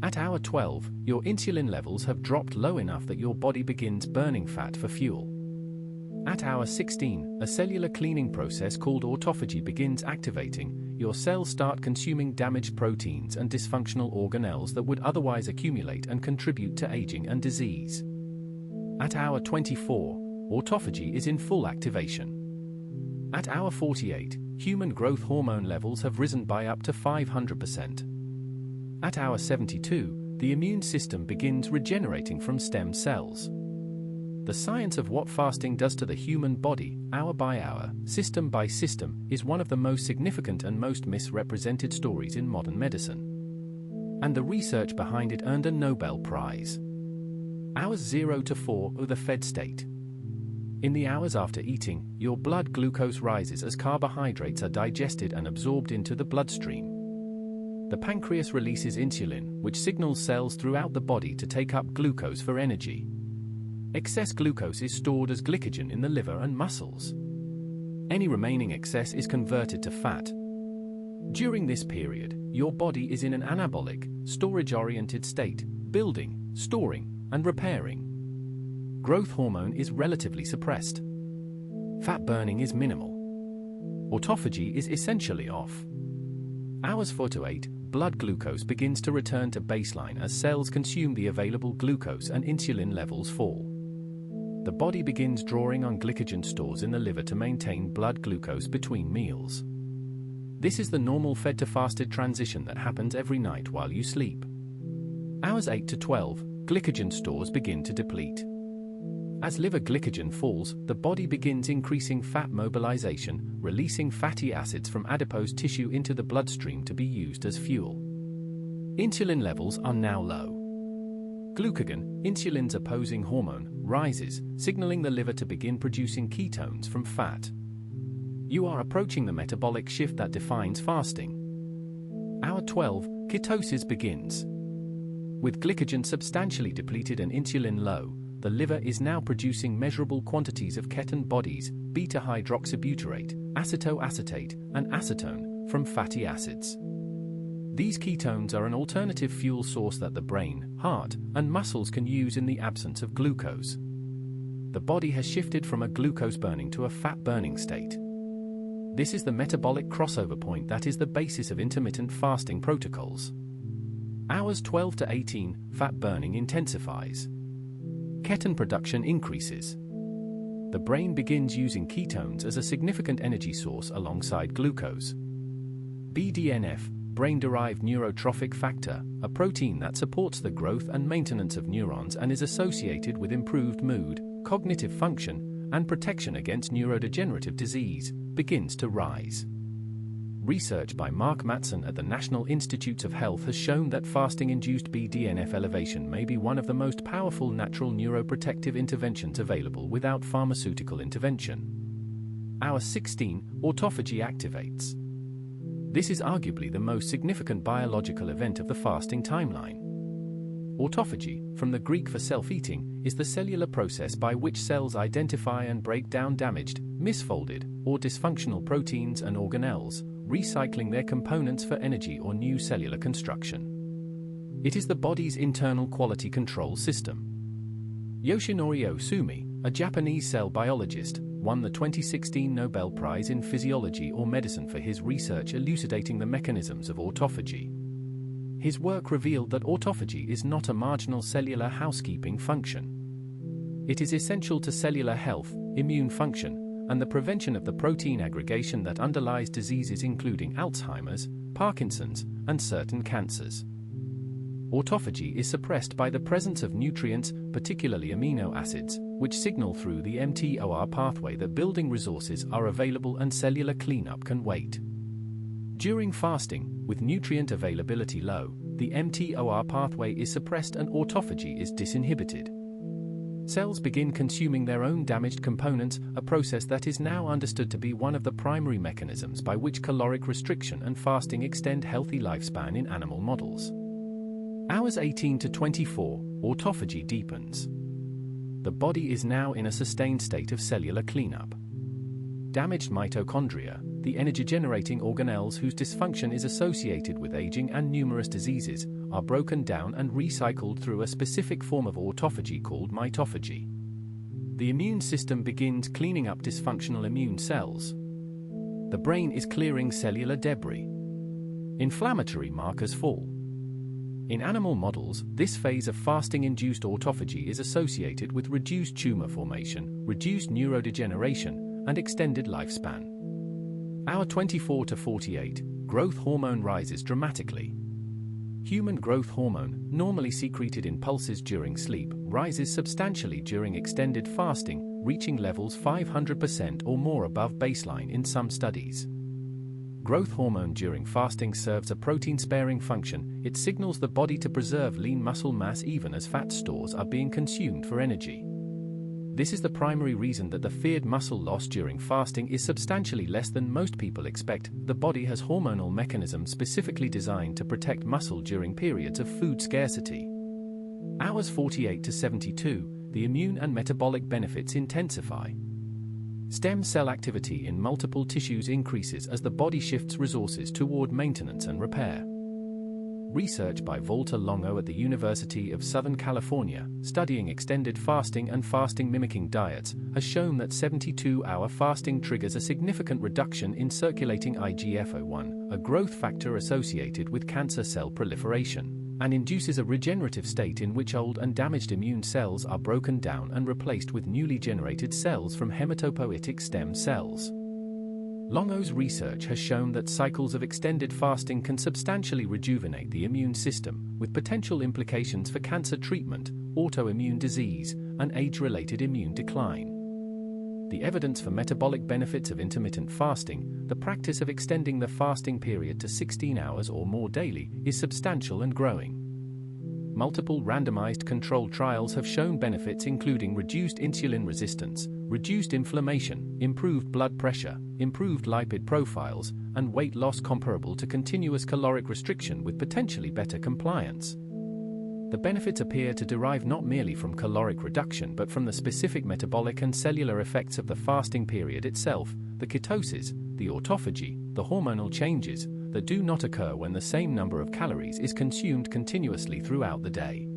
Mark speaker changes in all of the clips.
Speaker 1: At hour 12, your insulin levels have dropped low enough that your body begins burning fat for fuel. At hour 16, a cellular cleaning process called autophagy begins activating. Your cells start consuming damaged proteins and dysfunctional organelles that would otherwise accumulate and contribute to aging and disease. At hour 24, autophagy is in full activation. At hour 48, human growth hormone levels have risen by up to 500%. At hour 72, the immune system begins regenerating from stem cells. The science of what fasting does to the human body, hour by hour, system by system, is one of the most significant and most misrepresented stories in modern medicine. And the research behind it earned a Nobel Prize. Hours 0 to 4 are the fed state. In the hours after eating, your blood glucose rises as carbohydrates are digested and absorbed into the bloodstream. The pancreas releases insulin, which signals cells throughout the body to take up glucose for energy. Excess glucose is stored as glycogen in the liver and muscles. Any remaining excess is converted to fat. During this period, your body is in an anabolic, storage-oriented state, building, storing, and repairing. Growth hormone is relatively suppressed. Fat burning is minimal. Autophagy is essentially off. Hours 4 to 8, blood glucose begins to return to baseline as cells consume the available glucose and insulin levels fall. The body begins drawing on glycogen stores in the liver to maintain blood glucose between meals. This is the normal fed to fasted transition that happens every night while you sleep. Hours 8 to 12, glycogen stores begin to deplete. As liver glycogen falls, the body begins increasing fat mobilization, releasing fatty acids from adipose tissue into the bloodstream to be used as fuel. Insulin levels are now low. Glucagon, insulin's opposing hormone, rises, signaling the liver to begin producing ketones from fat. You are approaching the metabolic shift that defines fasting. Hour 12, ketosis begins. With glycogen substantially depleted and insulin low, the liver is now producing measurable quantities of ketone bodies, beta-hydroxybutyrate, acetoacetate, and acetone, from fatty acids. These ketones are an alternative fuel source that the brain, heart, and muscles can use in the absence of glucose. The body has shifted from a glucose burning to a fat burning state. This is the metabolic crossover point that is the basis of intermittent fasting protocols. Hours 12 to 18, fat burning intensifies. Ketone production increases. The brain begins using ketones as a significant energy source alongside glucose. BDNF, brain-derived neurotrophic factor, a protein that supports the growth and maintenance of neurons and is associated with improved mood, cognitive function, and protection against neurodegenerative disease, begins to rise. Research by Mark Mattson at the National Institutes of Health has shown that fasting-induced BDNF elevation may be one of the most powerful natural neuroprotective interventions available without pharmaceutical intervention. Hour 16, autophagy activates. This is arguably the most significant biological event of the fasting timeline. Autophagy, from the Greek for self-eating, is the cellular process by which cells identify and break down damaged, misfolded, or dysfunctional proteins and organelles, recycling their components for energy or new cellular construction. It is the body's internal quality control system. Yoshinori Osumi, a Japanese cell biologist, won the 2016 Nobel Prize in Physiology or Medicine for his research elucidating the mechanisms of autophagy. His work revealed that autophagy is not a marginal cellular housekeeping function. It is essential to cellular health, immune function, and the prevention of the protein aggregation that underlies diseases including Alzheimer's, Parkinson's, and certain cancers. Autophagy is suppressed by the presence of nutrients, particularly amino acids, which signal through the mTOR pathway that building resources are available and cellular cleanup can wait. During fasting, with nutrient availability low, the mTOR pathway is suppressed and autophagy is disinhibited. Cells begin consuming their own damaged components, a process that is now understood to be one of the primary mechanisms by which caloric restriction and fasting extend healthy lifespan in animal models. Hours 18 to 24, autophagy deepens. The body is now in a sustained state of cellular cleanup. Damaged mitochondria, the energy-generating organelles whose dysfunction is associated with aging and numerous diseases, are broken down and recycled through a specific form of autophagy called mitophagy. The immune system begins cleaning up dysfunctional immune cells. The brain is clearing cellular debris. Inflammatory markers fall. In animal models, this phase of fasting-induced autophagy is associated with reduced tumor formation, reduced neurodegeneration, and extended lifespan. Hour 24 to 48, growth hormone rises dramatically. Human growth hormone, normally secreted in pulses during sleep, rises substantially during extended fasting, reaching levels 500% or more above baseline in some studies. Growth hormone during fasting serves a protein-sparing function. It signals the body to preserve lean muscle mass even as fat stores are being consumed for energy. This is the primary reason that the feared muscle loss during fasting is substantially less than most people expect. The body has hormonal mechanisms specifically designed to protect muscle during periods of food scarcity. Hours 48 to 72, the immune and metabolic benefits intensify. Stem cell activity in multiple tissues increases as the body shifts resources toward maintenance and repair. Research by Walter Longo at the University of Southern California, studying extended fasting and fasting-mimicking diets, has shown that 72-hour fasting triggers a significant reduction in circulating IGF-1, a growth factor associated with cancer cell proliferation, and induces a regenerative state in which old and damaged immune cells are broken down and replaced with newly generated cells from hematopoietic stem cells. Longo's research has shown that cycles of extended fasting can substantially rejuvenate the immune system, with potential implications for cancer treatment, autoimmune disease, and age-related immune decline. The evidence for metabolic benefits of intermittent fasting, the practice of extending the fasting period to 16 hours or more daily, is substantial and growing. Multiple randomized controlled trials have shown benefits including reduced insulin resistance, reduced inflammation, improved blood pressure, improved lipid profiles, and weight loss comparable to continuous caloric restriction with potentially better compliance. The benefits appear to derive not merely from caloric reduction but from the specific metabolic and cellular effects of the fasting period itself, the ketosis, the autophagy, the hormonal changes, that do not occur when the same number of calories is consumed continuously throughout the day.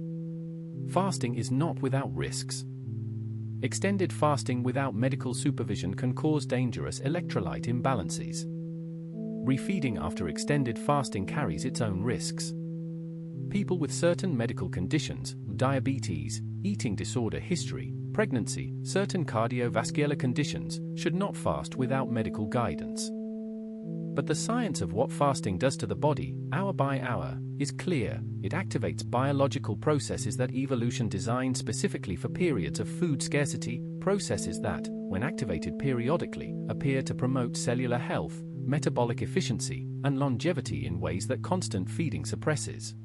Speaker 1: Fasting is not without risks. Extended fasting without medical supervision can cause dangerous electrolyte imbalances. Refeeding after extended fasting carries its own risks. People with certain medical conditions, diabetes, eating disorder history, pregnancy, certain cardiovascular conditions, should not fast without medical guidance. But the science of what fasting does to the body, hour by hour, is clear. It activates biological processes that evolution designed specifically for periods of food scarcity, processes that, when activated periodically, appear to promote cellular health, metabolic efficiency, and longevity in ways that constant feeding suppresses.